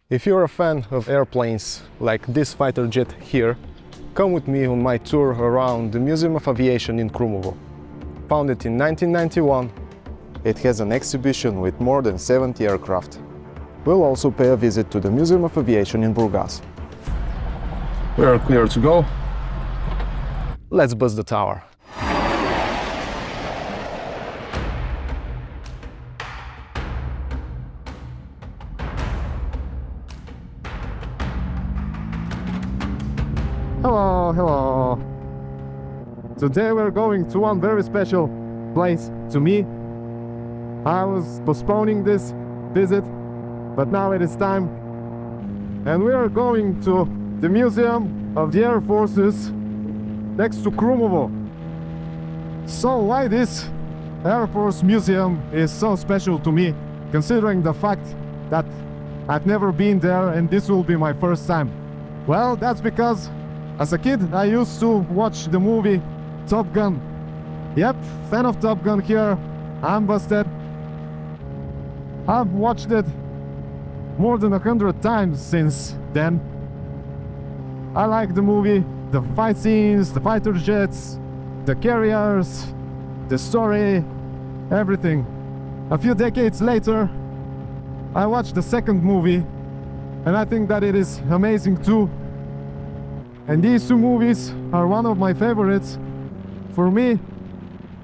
If you're a fan of airplanes like this fighter jet here, come with me on my tour around the Museum of Aviation in Krumovo. Founded in 1991, it has an exhibition with more than 70 aircraft. We'll also pay a visit to the Museum of Aviation in Burgas. We are clear to go. Let's buzz the tower. Hello, hello. Today we're going to one very special place to me. I was postponing this visit, but now it is time. And we are going to the Museum of the Air Forces next to Krumovo. So why this Air Force Museum is so special to me, considering the fact that I've never been there and this will be my first time? Well, that's because as a kid, I used to watch the movie Top Gun. Yep, fan of Top Gun here. I'm busted. I've watched it more than 100 times since then. I like the movie, the fight scenes, the fighter jets, the carriers, the story, everything. A few decades later, I watched the second movie, and I think that it is amazing too. And these two movies are one of my favorites. For me,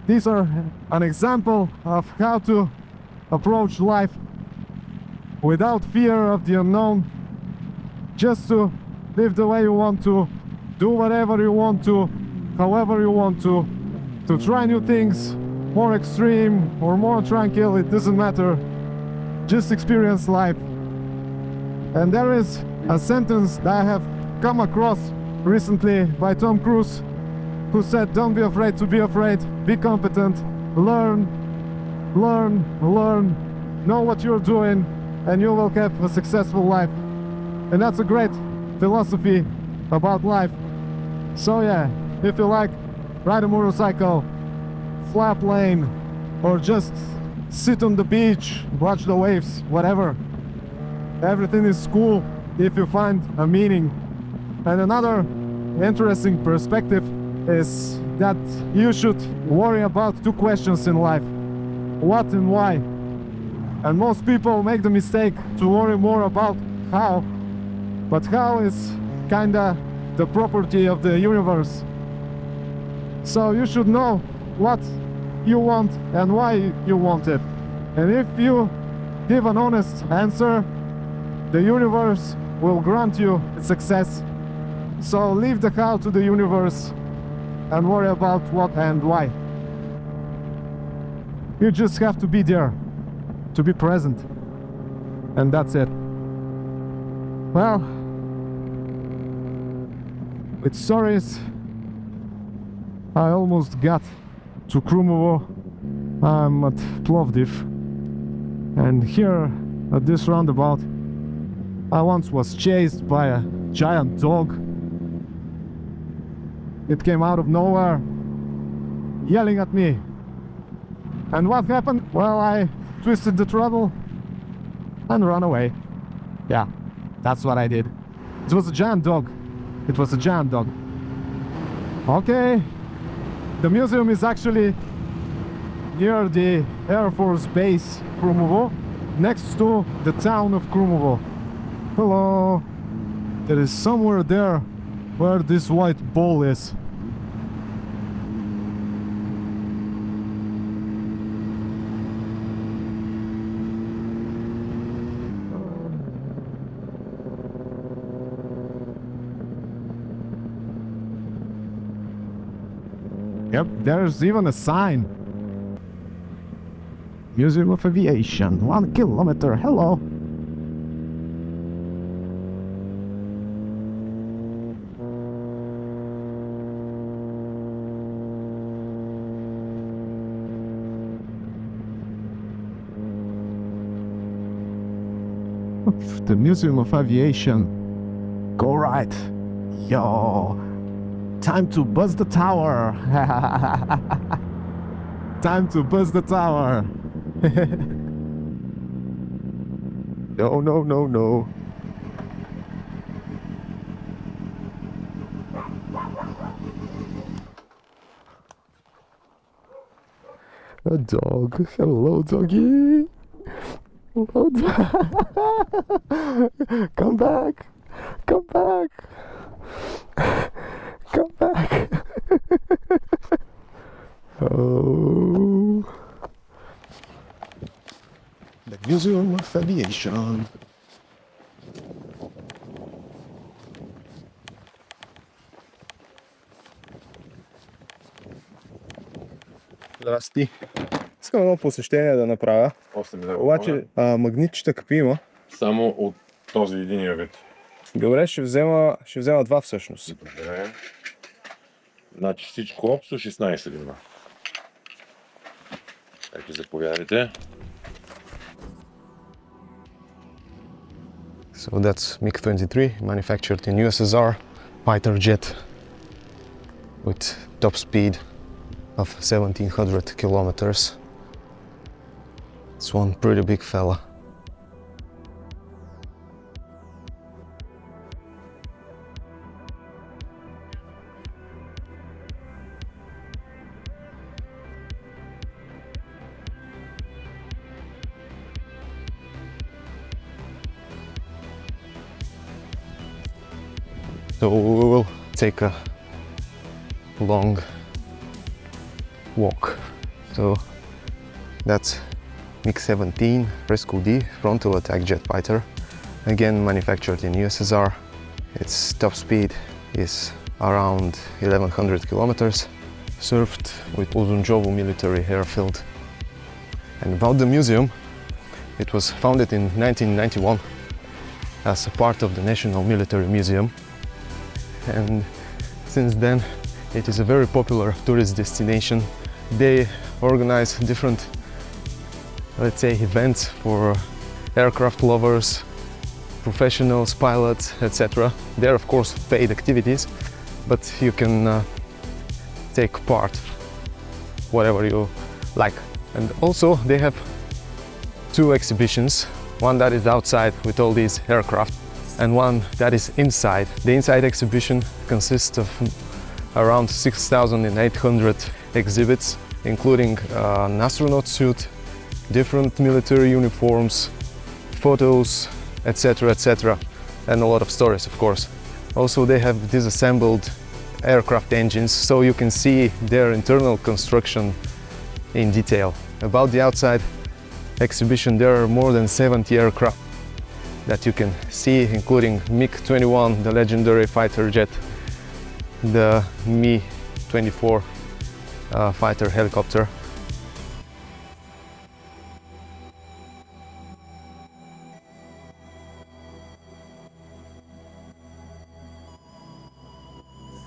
these are an example of how to approach life without fear of the unknown, just to live the way you want to, do whatever you want to, however you want to try new things, more extreme or more tranquil, it doesn't matter. Just experience life. And there is a sentence that I have come across recently by Tom Cruise, who said, don't be afraid to be afraid, be competent, learn, know what you're doing, and you will have a successful life. And that's a great philosophy about life. So yeah, if you like, ride a motorcycle, fly a plane, or just sit on the beach, watch the waves, whatever. Everything is cool if you find a meaning. And another interesting perspective is that you should worry about two questions in life: what and why. And most people make the mistake to worry more about how, but how is kinda the property of the universe. So you should know what you want and why you want it. And if you give an honest answer, the universe will grant you success. So leave the how to the universe and worry about what and why. You just have to be there, to be present, and that's it. Well, with stories, I almost got to Krumovo. I'm at Plovdiv, and here at this roundabout, I once was chased by a giant dog. It came out of nowhere, yelling at me. And what happened? Well, I twisted the throttle and ran away. Yeah, that's what I did. It was a giant dog. It was a giant dog. Okay, the museum is actually near the Air Force Base Krumovo, next to the town of Krumovo. Hello. There is somewhere there where this white ball is. Yep, there's even a sign. Museum of Aviation, 1 kilometer, hello. The Museum of Aviation. Go right. Yo. Time to buzz the tower. Time to buzz the tower. No. a dog. Hello, doggy. Hello, come back. Come back. Come back. Oh. The Museum of Aviation. Здрасти. Искам едно посещение да направя. Обаче магнитчета какви има? Само от този единия вид. Добре, ще взема два всъщност. Добре. Значи всичко общо 16 има. Ето, заповядайте. So that's MiG-23, manufactured in USSR, fighter jet with top speed of 1700 kilometers. It's one pretty big fella. So we will take a long walk. So that's MiG-17 Rescue D frontal attack jet fighter, again manufactured in USSR. Its top speed is around 1100 kilometers, served with Uzunjovo military airfield. And about the museum, it was founded in 1991 as a part of the National Military Museum, and since then it is a very popular tourist destination. They organize different, let's say, events for aircraft lovers, professionals, pilots, etc. They're of course paid activities, but you can take part whatever you like. And also they have two exhibitions, one that is outside with all these aircraft and one that is inside. The inside exhibition consists of around 6,800 exhibits, including an astronaut suit, different military uniforms, photos, etc., etc., and a lot of stories, of course. Also, they have disassembled aircraft engines, so you can see their internal construction in detail. About the outside exhibition, there are more than 70 aircraft that you can see, including MiG-21, the legendary fighter jet, the Mi-24 fighter helicopter.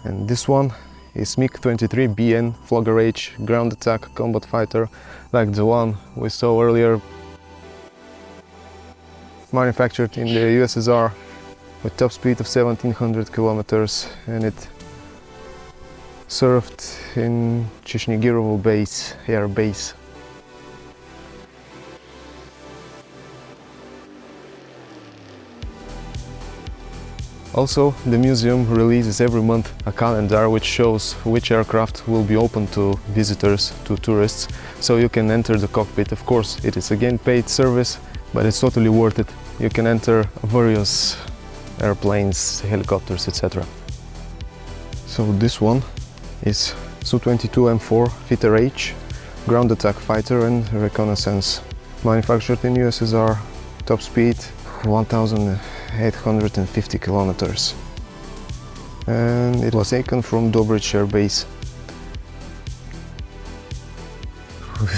And this one is MiG-23BN Flogger H ground attack combat fighter, like the one we saw earlier. Manufactured in the USSR with top speed of 1700 kilometers, and it served in Chechnya-Girovo base, air base. Also, the museum releases every month a calendar which shows which aircraft will be open to visitors, to tourists, so you can enter the cockpit. Of course, it is again paid service, but it's totally worth it. You can enter various airplanes, helicopters, etc. So this one is Su-22M4 Fighter H, ground attack fighter and reconnaissance. Manufactured in USSR, top speed 1,850 kilometers. And it was taken from Dobrich Air Base.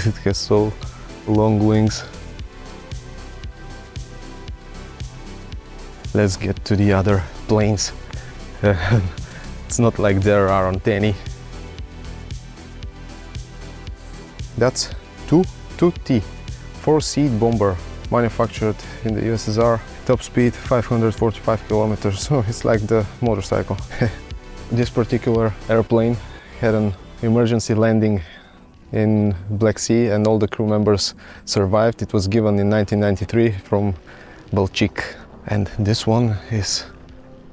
It has so long wings. Let's get to the other planes. It's not like there aren't any. That's Tu-T, 4-seat bomber, manufactured in the USSR. Top speed 545 kilometers, so it's like the motorcycle. This particular airplane had an emergency landing in Black Sea and all the crew members survived. It was given in 1993 from Balchik. And this one is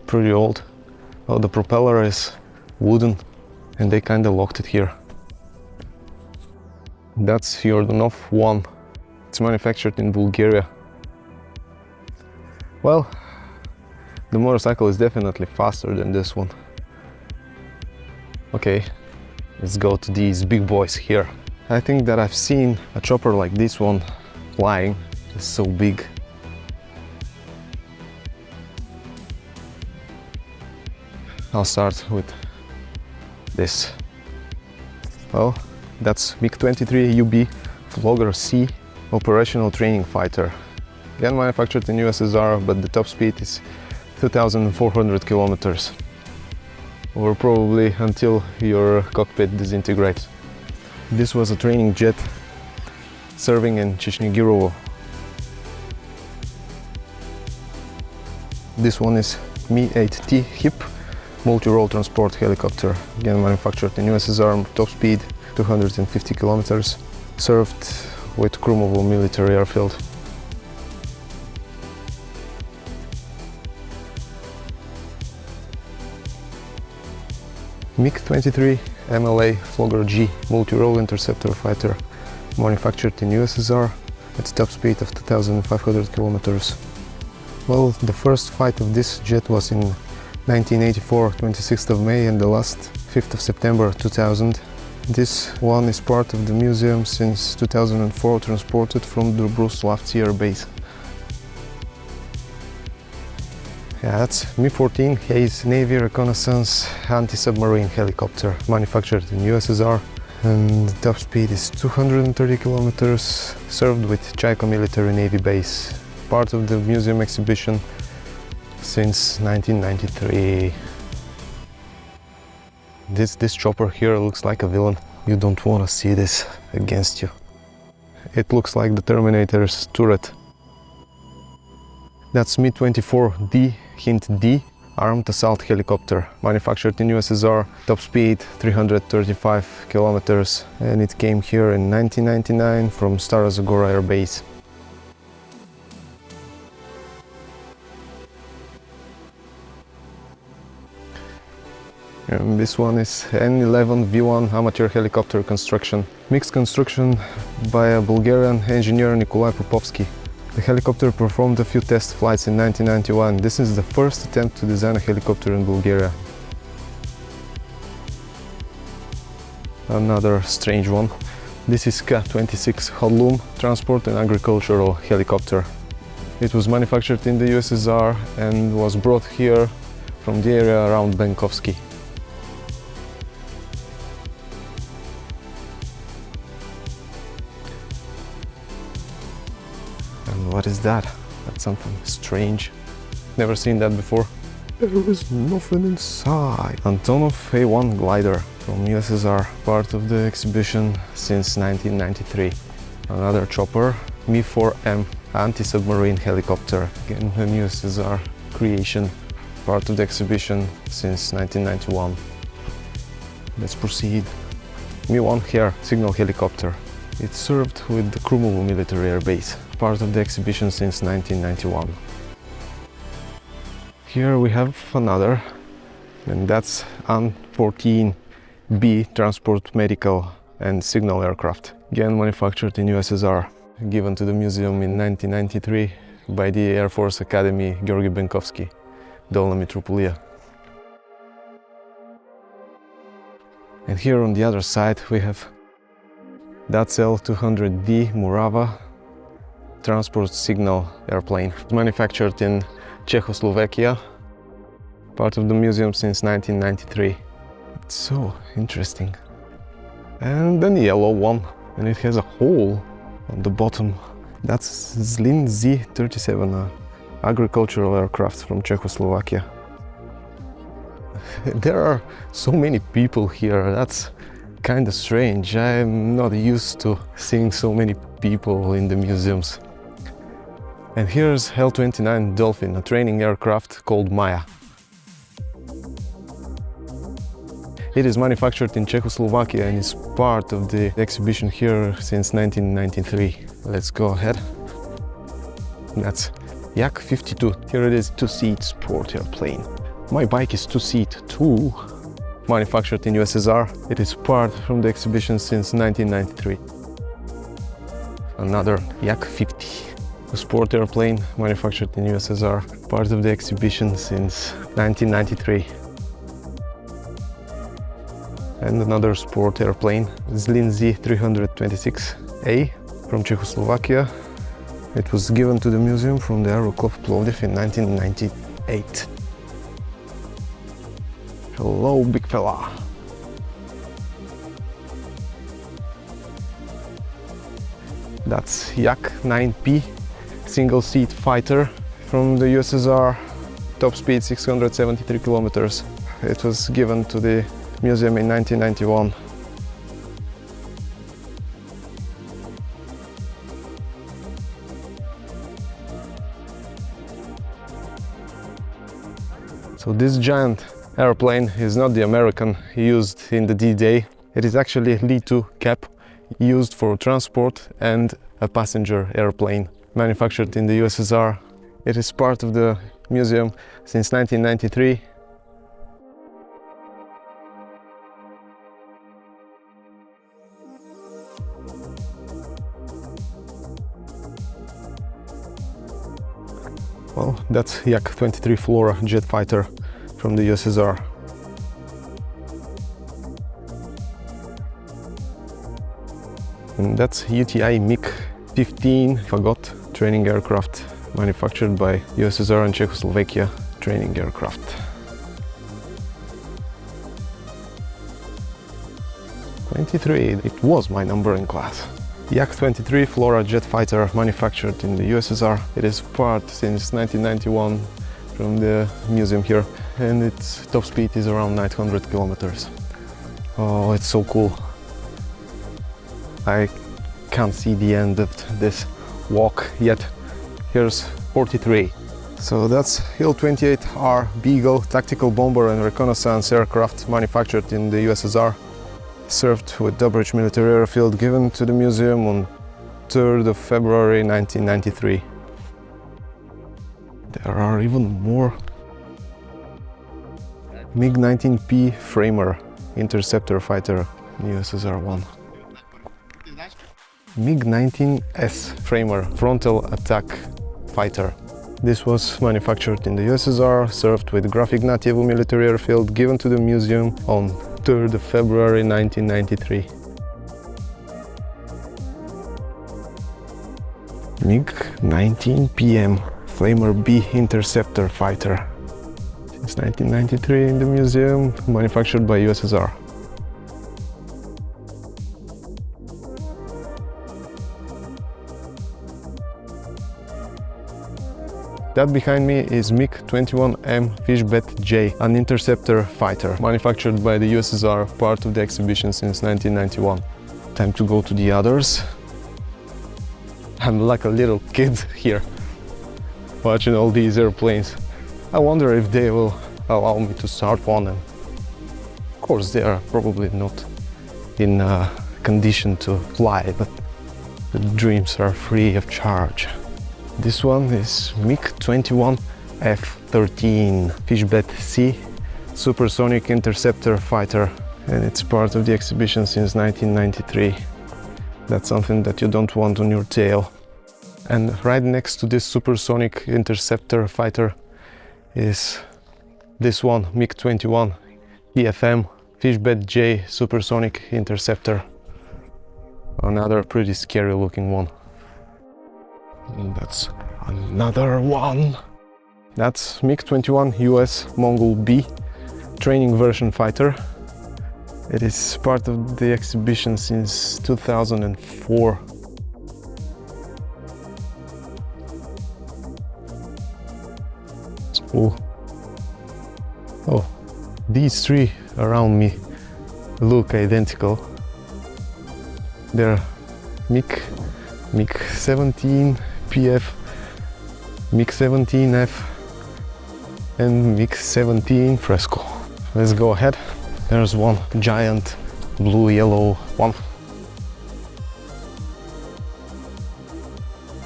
pretty old. Oh, the propeller is wooden and they kind of locked it here. That's Yordunov 1. It's manufactured in Bulgaria. Well, the motorcycle is definitely faster than this one. Okay, let's go to these big boys here. I think that I've seen a chopper like this one flying. It's so big. I'll start with this. Well, that's MiG-23 UB Flogger C operational training fighter. Again manufactured in USSR, but the top speed is 2,400 kilometers. Or probably until your cockpit disintegrates. This was a training jet serving in Krumovo. This one is Mi-8T HIP multi-role transport helicopter, again manufactured in USSR, top speed 250 kilometers, served with Krumovo military airfield. MiG-23 MLA Flogger G multi-role interceptor fighter, manufactured in USSR, at top speed of 2,500 kilometers. Well, the first fight of this jet was in 1984, 26th of May, and the last 5th of September 2000. This one is part of the museum since 2004, transported from the Burgas Air Base. Yeah, that's Mi-14 Hayes Navy Reconnaissance anti-submarine helicopter, manufactured in USSR, and the top speed is 230 kilometers, served with Chaiko Military Navy Base, part of the museum exhibition since 1993. This chopper here looks like a villain. You don't want to see this against you. It looks like the Terminator's turret. That's Mi-24D, hint D, armed assault helicopter, manufactured in USSR, top speed 335 kilometers, and it came here in 1999 from Stara Zagora Air Base. And this one is N-11 V1 amateur helicopter construction, mixed construction by a Bulgarian engineer Nikolai Popovsky. The helicopter performed a few test flights in 1991. This is the first attempt to design a helicopter in Bulgaria. Another strange one. This is Ka-26 Hadlum transport and agricultural helicopter. It was manufactured in the USSR and was brought here from the area around Benkovsky. And what is that? That's something strange. Never seen that before. There is nothing inside. Antonov A1 glider from USSR, part of the exhibition since 1993. Another chopper, Mi-4M anti-submarine helicopter, again an USSR creation, part of the exhibition since 1991. Let's proceed. Mi-1 here, signal helicopter. It served with the Krumovo military air base, part of the exhibition since 1991. Here we have another, and that's An-14B transport medical and signal aircraft, again manufactured in USSR, given to the museum in 1993 by the Air Force Academy Georgy Benkovsky, Dolna Mitropolia. And here on the other side we have that's L-200D Murava transport signal airplane, manufactured in Czechoslovakia, part of the museum since 1993. It's so interesting. And then the yellow one, and it has a hole on the bottom. That's Zlin Z-37, agricultural aircraft from Czechoslovakia. There are so many people here, that's kind of strange. I'm not used to seeing so many people in the museums. And here's L-29 Dolphin, a training aircraft called Maya. It is manufactured in Czechoslovakia and is part of the exhibition here since 1993. Let's go ahead. That's Yak-52. Here it is, two-seat sport airplane. My bike is two-seat too. Manufactured in USSR, it is part from the exhibition since 1993. Another Yak-50, a sport airplane manufactured in USSR, part of the exhibition since 1993. And another sport airplane, Zlin Z-326A from Czechoslovakia. It was given to the museum from the Aero Club Plovdiv in 1998. Hello, big fella! That's Yak-9P, single-seat fighter from the USSR, top speed 673 kilometers. It was given to the museum in 1991. So this giant airplane is not the American used in the D-Day. It is actually a Li-2 cap used for transport and a passenger airplane manufactured in the USSR. It is part of the museum since 1993. Well, that's Yak-23 Flora jet fighter from the USSR. And that's UTI MiG-15 Fagot training aircraft manufactured by USSR and Czechoslovakia training aircraft. '23, it was my number in class. Yak-23 Flora jet fighter manufactured in the USSR. It is part since 1991 from the museum here, and its top speed is around 900 kilometers. Oh, it's so cool. I can't see the end of this walk yet. Here's 43. So that's Il-28R Beagle tactical bomber and reconnaissance aircraft manufactured in the USSR. Served with Dobrich military airfield, given to the museum on 3rd of February 1993. There are even more. MiG-19P Framer interceptor fighter, USSR 1. MiG-19S Framer frontal attack fighter. This was manufactured in the USSR, served with Graf Ignatievo military airfield, given to the museum on 3rd of February 1993. MiG-19PM Flamer B interceptor fighter. Since 1993 in the museum, manufactured by USSR. That behind me is MiG-21M Fishbet J, an interceptor fighter, manufactured by the USSR, part of the exhibition since 1991. Time to go to the others. I'm like a little kid here, watching all these airplanes. I wonder if they will allow me to start one, and of course they are probably not in condition to fly, but the dreams are free of charge. This one is MiG-21 F-13 Fishbet C supersonic interceptor fighter, and it's part of the exhibition since 1993. That's something that you don't want on your tail. And right next to this supersonic interceptor fighter is this one, MiG-21 EFM Fishbet J supersonic interceptor. Another pretty scary looking one. And that's another one. That's MiG-21 US Mongol B training version fighter. It is part of the exhibition since 2004. Oh, these three around me look identical. They're MiG-17 PF, MiG-17F and MiG-17 Fresco. Let's go ahead. There's one giant blue-yellow one.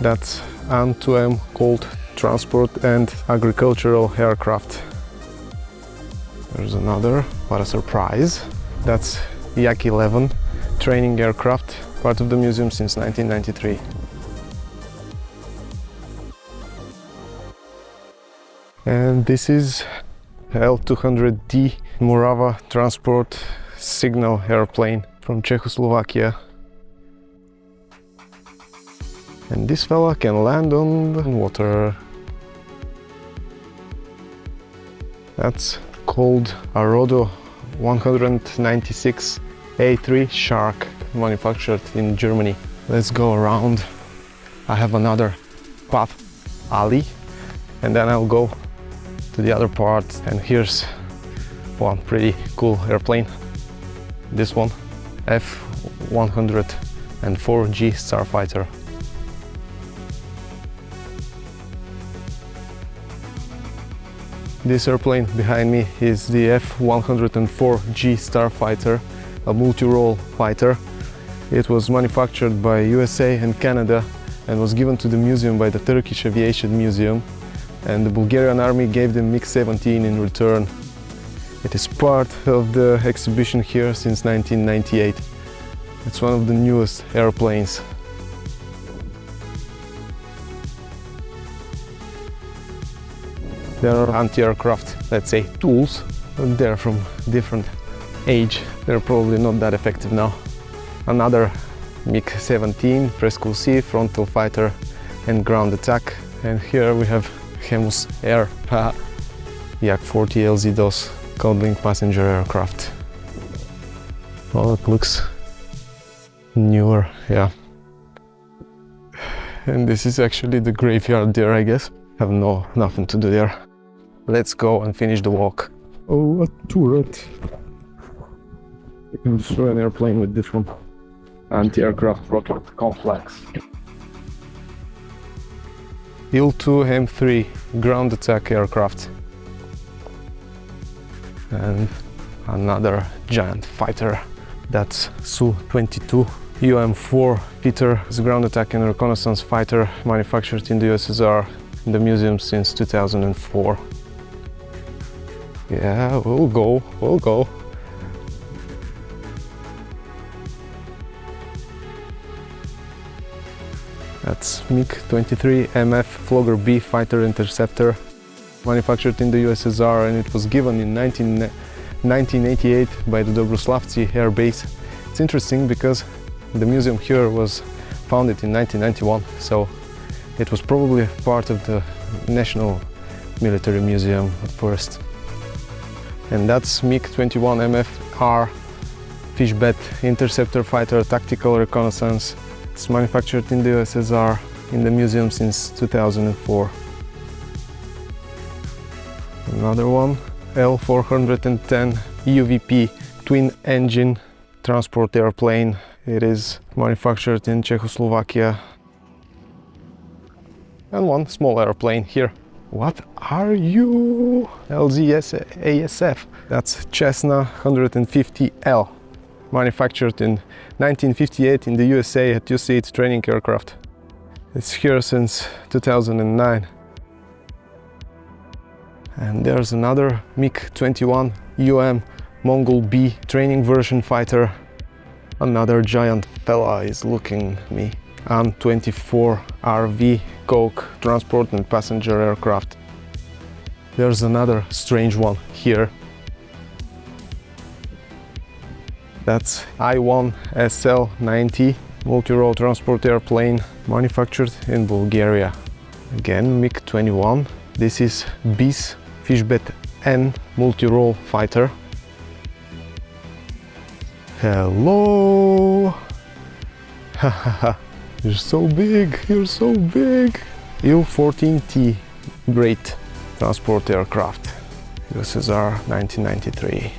That's An-2M Cold Transport and Agricultural Aircraft. There's another, what a surprise. That's Yak-11 training aircraft, part of the museum since 1993. And this is L-200D Morava transport signal airplane from Czechoslovakia. And this fella can land on the water. That's called a Rodo 196 A3 Shark, manufactured in Germany. Let's go around. I have another path alley, and then I'll go to the other part. And here's one pretty cool airplane. This one, F-104 Starfighter. This airplane behind me is the F-104 Starfighter, a multi-role fighter. It was manufactured by USA and Canada and was given to the museum by the Turkish Aviation Museum, and the Bulgarian army gave them MiG-17 in return. It is part of the exhibition here since 1998. It's one of the newest airplanes. There are anti-aircraft, let's say, tools, but they're from different age. They're probably not that effective now. Another MiG-17, Presqu'île C, frontal fighter and ground attack. And here we have Hemus Air, Yak-40 LZ-DOS, Codling passenger aircraft. Oh, it looks newer, yeah. And this is actually the graveyard there, I guess. Have nothing to do there. Let's go and finish the walk. Oh, a turret. You can destroy an airplane with this one. Anti-aircraft rocket complex. Il-2M3 ground attack aircraft. And another giant fighter. That's Su-22 UM-4 Peter is a ground attack and reconnaissance fighter manufactured in the USSR in the museum since 2004. Yeah, we'll go. That's MiG-23 MF Flogger B fighter interceptor, manufactured in the USSR, and it was given in 1988 by the Dobroslavci Air Base. It's interesting because the museum here was founded in 1991, so it was probably part of the National Military Museum at first. And that's MiG-21 MFR Fishbed interceptor fighter tactical reconnaissance. It's manufactured in the USSR in the museum since 2004. Another one, L-410 UVP twin engine transport airplane. It is manufactured in Czechoslovakia. And one small airplane here. What are you? LZS-ASF. That's Cessna 150L. Manufactured in 1958 in the USA at UC training aircraft. It's here since 2009. And there's another MiG-21 UM Mongol B training version fighter. Another giant fella is looking at me. An-24 RV Coke transport and passenger aircraft. There's another strange one here. That's I-1 SL-90 multi-role transport airplane manufactured in Bulgaria. Again, MiG-21. This is BIS Fishbed N multi-role fighter. Hello! Hahaha. You're so big, you're so big! Il-14T Great transport aircraft, USSR 1993.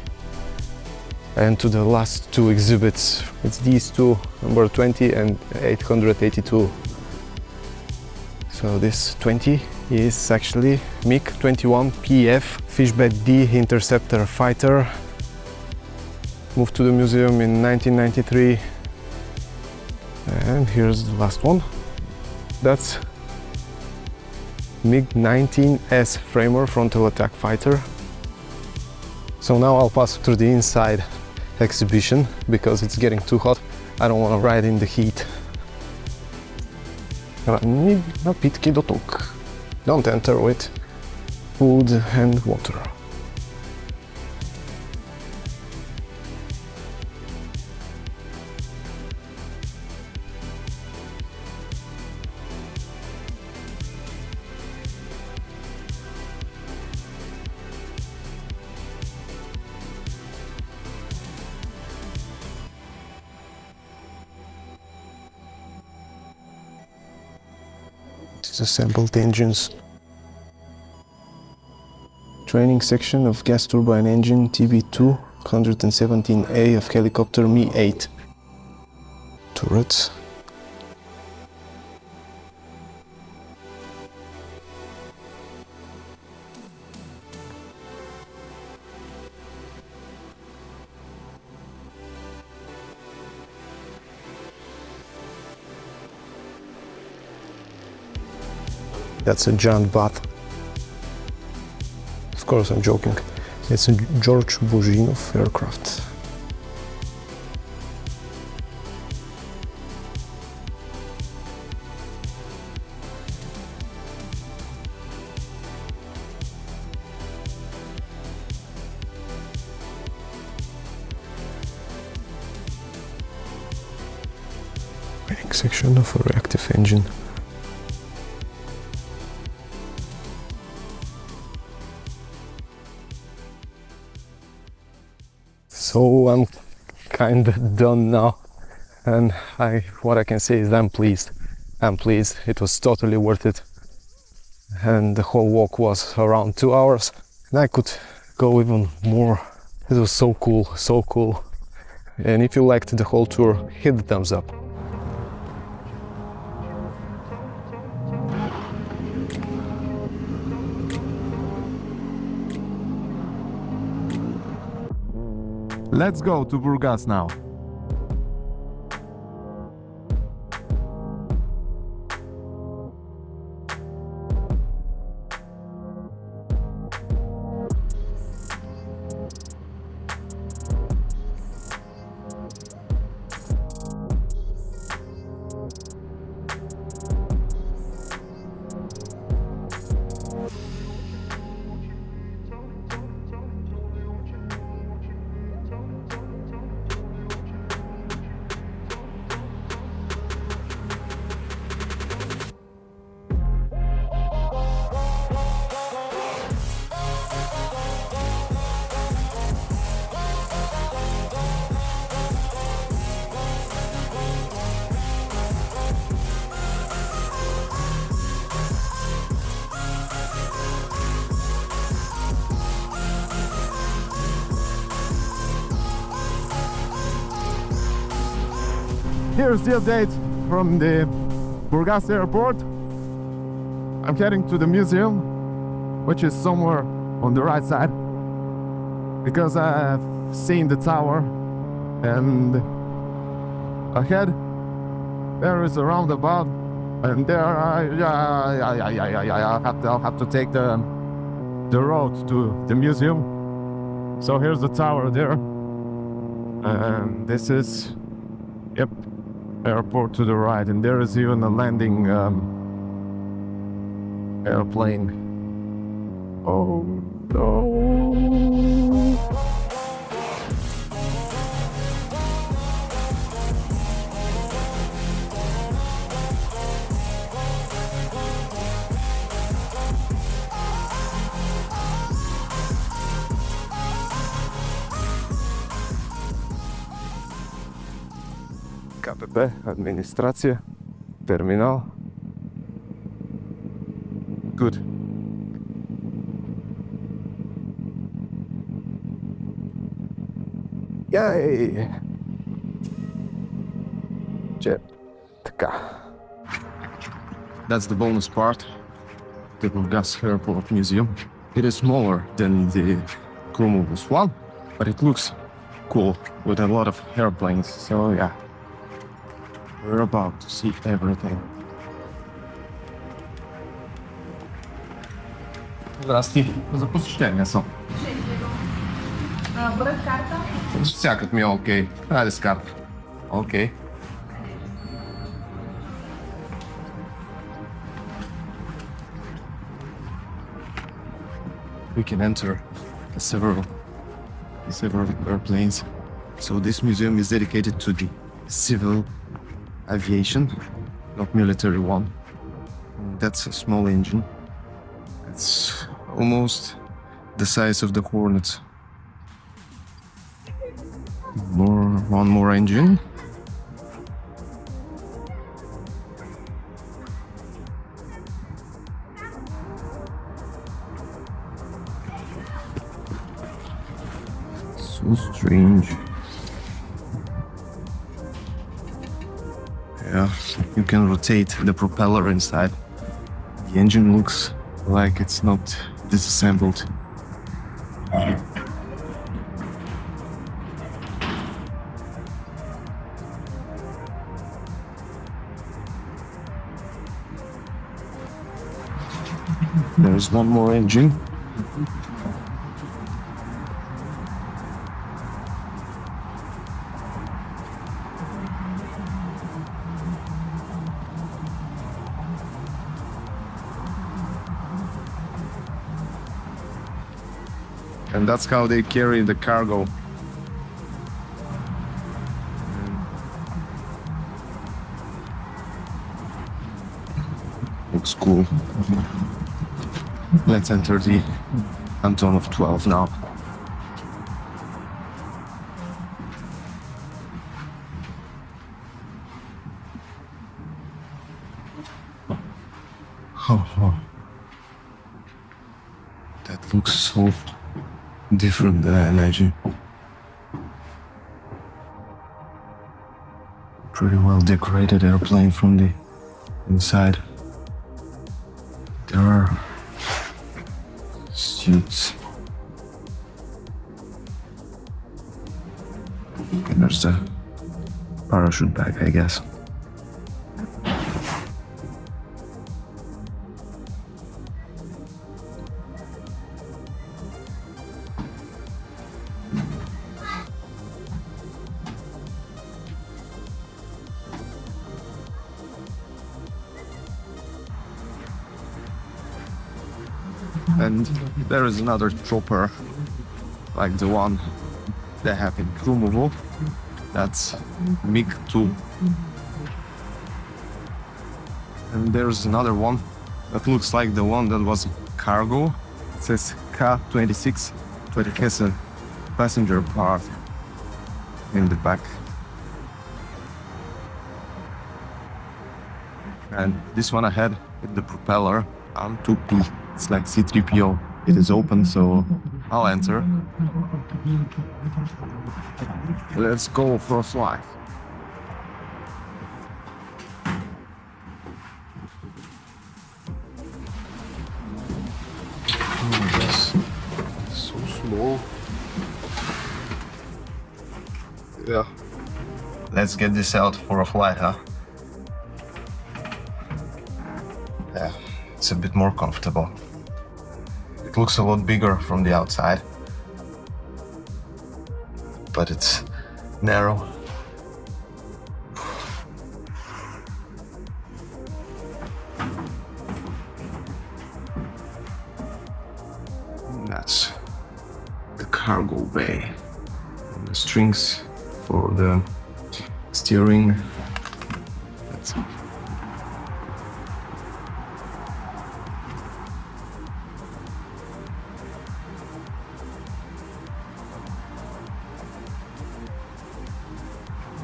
And to the last two exhibits, it's these two, number 20 and 882. So this 20 is actually MiG-21 PF Fishbed D interceptor fighter. Moved to the museum in 1993. And here's the last one. That's MiG-19S Framer frontal attack fighter. So now I'll pass through the inside exhibition because it's getting too hot. I don't want to ride in the heat. Napitki do tuk. Don't enter with food and water. Disassembled engines. Training section of gas turbine engine TB2 117A of helicopter Mi-8. Turrets. That's a giant bath. Of course, I'm joking. It's a George Buzhinov aircraft. Training section of a reactive engine. So I'm kinda done now, and what I can say is I'm pleased. I'm pleased. It was totally worth it, and the whole walk was around 2 hours, and I could go even more. It was so cool, so cool. And if you liked the whole tour, hit the thumbs up. Let's go to Burgas now. Here's the update from the Burgas airport. I'm heading to the museum, which is somewhere on the right side, because I've seen the tower, and ahead there is a roundabout, and there I'll have to take the road to the museum. So here's the tower there, and this is, yep, airport to the right, and there is even a landing airplane. Oh no. KPP, administracja, terminal. Good. Yay! Jetka. That's the bonus part. The Burgas Airport Museum. It is smaller than the Krumovo one, but it looks cool with a lot of airplanes. So yeah. We're about to see everything. Здрасти. За посещение съм. Без карта? Всякът ми е окей. Хайде с карта. Окей. we can enter several airplanes. So this museum is dedicated to the civil aviation, not military one. That's a small engine. It's almost the size of the Hornet. One more engine. So strange. Yeah, you can rotate the propeller inside. The engine looks like it's not disassembled. There's one more engine. And that's how they carry the cargo. Looks cool. Let's enter the Antonov 12 now. Oh. That looks so different than I imagine. Pretty well decorated airplane from the inside. There are suits. And there's the parachute bag, I guess. And there is another chopper, like the one they have in Krumovo. That's MiG-2. And there's another one that looks like the one that was cargo. It says K-26, but it has a passenger part in the back. And this one ahead with the propeller, M2P. It's like C-3PO. It is open, so I'll enter. Let's go for a flight. Oh, yes. So small. Yeah. Let's get this out for a flight, huh? Yeah, it's a bit more comfortable. It looks a lot bigger from the outside, but it's narrow. And that's the cargo bay. And the strings for the steering. That's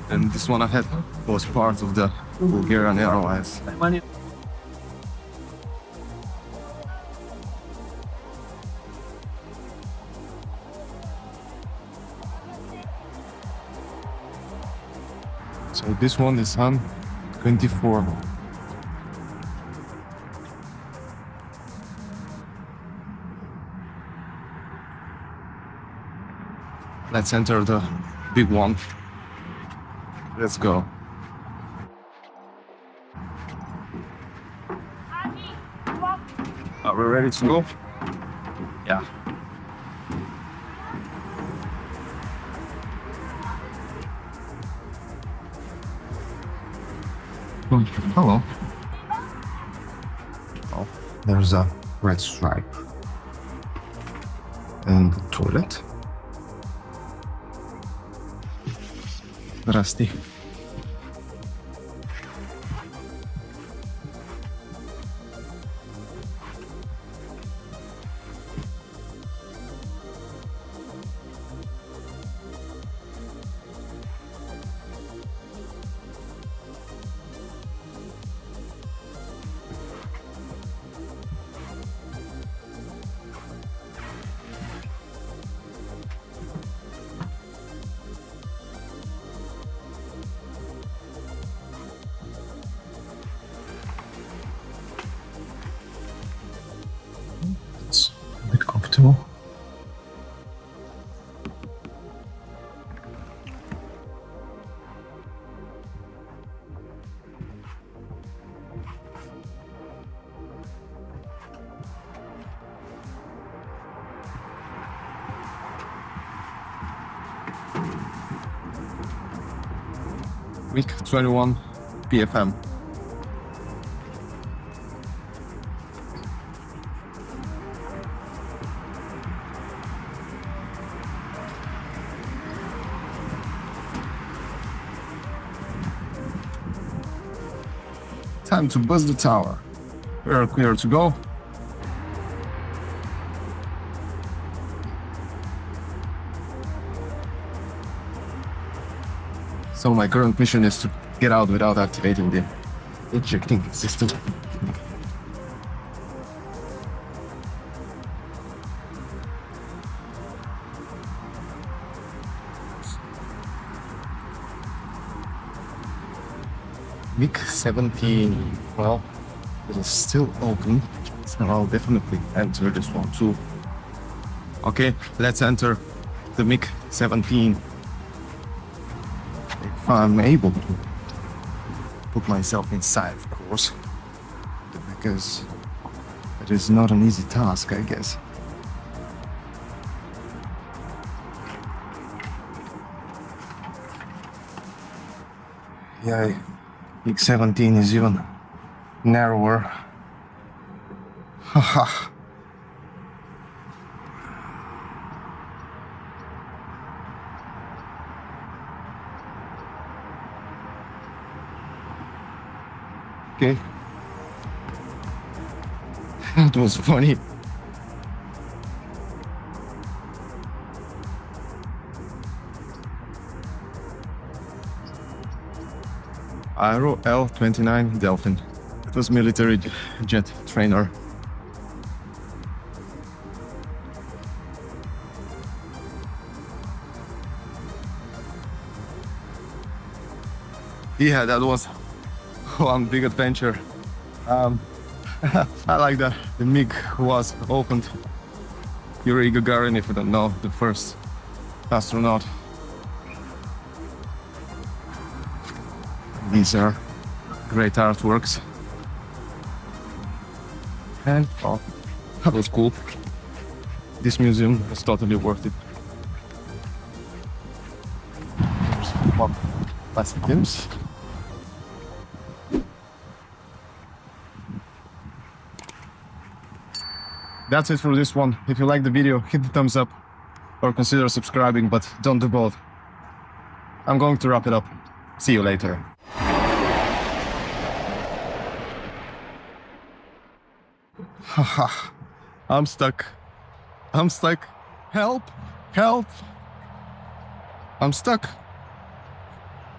and this one ahead was part of the Bulgarian Airlines. So this one is on 24. Let's enter the big one. Let's go. Are we ready to go? Yeah. Hello. Oh, there's a red stripe. And the toilet. Rusty. It's a bit comfortable. Week 21 PFM. Time to buzz the tower. We are clear to go. So my current mission is to get out without activating the ejecting system. Week 17, well, it is still open, so I'll definitely enter this one too. Okay, let's enter the MiG 17. If I'm able to put myself inside, of course, because it is not an easy task, I guess. Yeah, MiG 17 is even narrower. Haha. Okay. That was funny. Aero L-29 Delphin. It was military jet trainer. Yeah, that was one big adventure. I like that the MiG was opened. Yuri Gagarin, if you don't know, the first astronaut. These are great artworks. And oh, that was cool. This museum was totally worth it. There's more plastic films. That's it for this one. If you like the video, hit the thumbs up or consider subscribing, but don't do both. I'm going to wrap it up. See you later. Haha, I'm stuck. I'm stuck. Help! Help! I'm stuck.